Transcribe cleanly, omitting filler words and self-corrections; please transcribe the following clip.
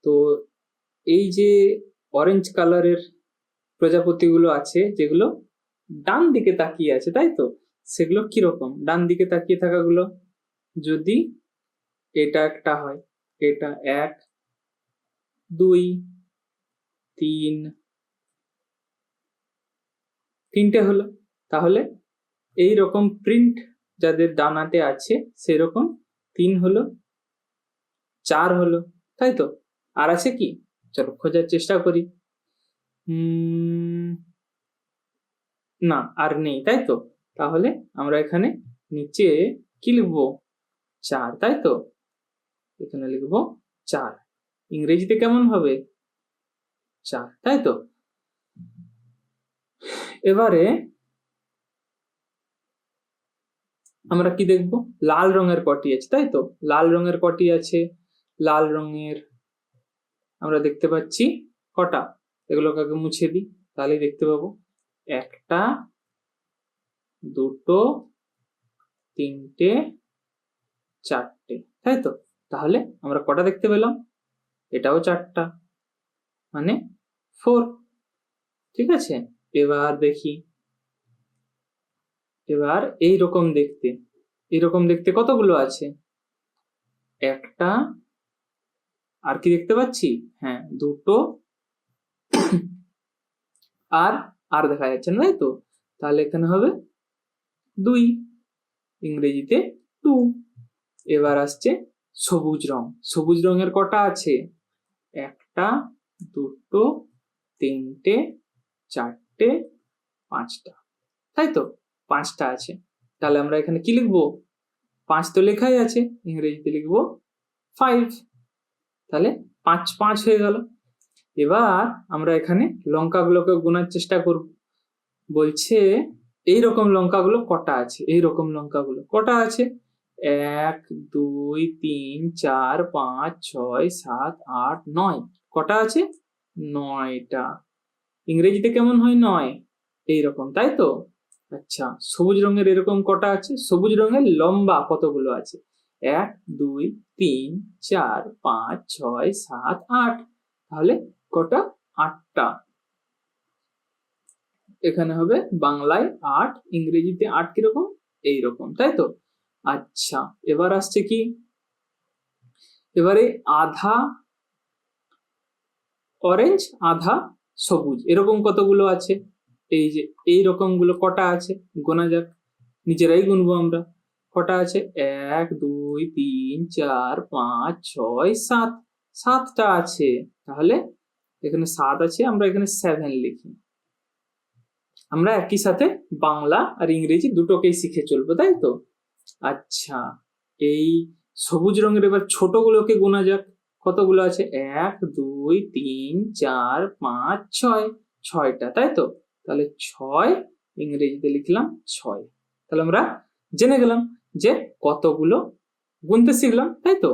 তো এই যে অরেঞ্জ কালারের প্রজাপতিগুলো আছে যেগুলো ডান দিকে তাকিয়ে আছে, তাই তো? সেগুলো কিরকম ডান দিকে তাকিয়ে থাকাগুলো? যদি এটা একটা হয়, এটা 1 2 3 তিনটে হলো, তাহলে এই রকম প্রিন্ট যাদের ডানাতে আছে সেরকম 3 হলো, 4 হলো, তাই তো? আর আছে কি? চলো খোঁজার চেষ্টা করি। না, আর নেই, তাই তো? তাহলে আমরা এখানে নিচে কি লিখবো? 4, তাই তো? এখানে লিখবো 4। ইংরেজিতে কেমন হবে? 4, তাই তো? এবারে আমরা কি দেখবো? লাল রঙের কটি আছে, তাই তো? লাল রঙের কটি আছে। লাল রঙের আমরা দেখতে পাচ্ছি কটা? এগুলোকে আগে মুছে দিই, তাহলেই দেখতে পাবো। 1টা 2টো 3টে 4টে, তাই তো? তাহলে আমরা কটা দেখতে পেলাম? এটাও 4টা, মানে 4। ঠিক আছে, এবার দেখি। এবার এইরকম দেখতে কতগুলো আছে? 1টা, আর কি দেখতে পাচ্ছি? হ্যাঁ, 2টো, আর আর দেখা যাচ্ছে না, তাই তো? তাহলে এখানে হবে 2, ইংরেজিতে 2। এবার আসছে সবুজ রং। সবুজ রঙের কটা আছে? 1টা 2টো 3টে 4টে 5টা, তাই তো? 5টা আছে। তাহলে আমরা এখানে কি লিখবো? 5 তো লেখাই আছে, ইংরেজিতে লিখবো 5। তাহলে 5 5 হয়ে গেল। এবার আমরা এখানে লঙ্কাগুলোকে গোনার চেষ্টা করব। বলছে এইরকম লঙ্কাগুলো কটা আছে? এইরকম লঙ্কাগুলো কটা আছে? 1 2 3 4 5 6 7 8 9। কটা আছে? 9টা। ইংরেজিতে কেমন হয় 9? এইরকম, তাই তো? আচ্ছা, সবুজ রঙের এরকম কটা আছে? সবুজ রঙের লম্বা কতগুলো আছে? 1 2 3 4 5 6 7 8। তাহলে কটা? 8টা। এখানে হবে বাংলায় 8, ইংরেজিতে 8 কিরকম? এইরকম, তাই তো? আচ্ছা, এবার আসছে কি? এবারে আধা অরেঞ্জ আধা সবুজ এরকম কতগুলো আছে? এই যে এইরকম গুলো কটা আছে? গোনা যাক, নিজেরাই গুনবো আমরা। কটা আছে? 1 2 3 4 5 6 7। 7টা আছে। তাহলে এখানে 7 আছে, আমরা এখানে 7 লিখি। আমরা একই সাথে বাংলা আর ইংরেজি দুটোকেই শিখে চলবো, তাই তো? আচ্ছা, এই সবুজ রঙের এবার ছোটগুলোকে গোনা যাক। কতগুলো আছে? 1 2 3 4 5 6। 6টা, তাই তো? তাহলে 6, ইংরেজিতে লিখলাম 6। তাহলে আমরা জেনে গেলাম যে কতগুলো গুনতে শিখলাম, তাই তো?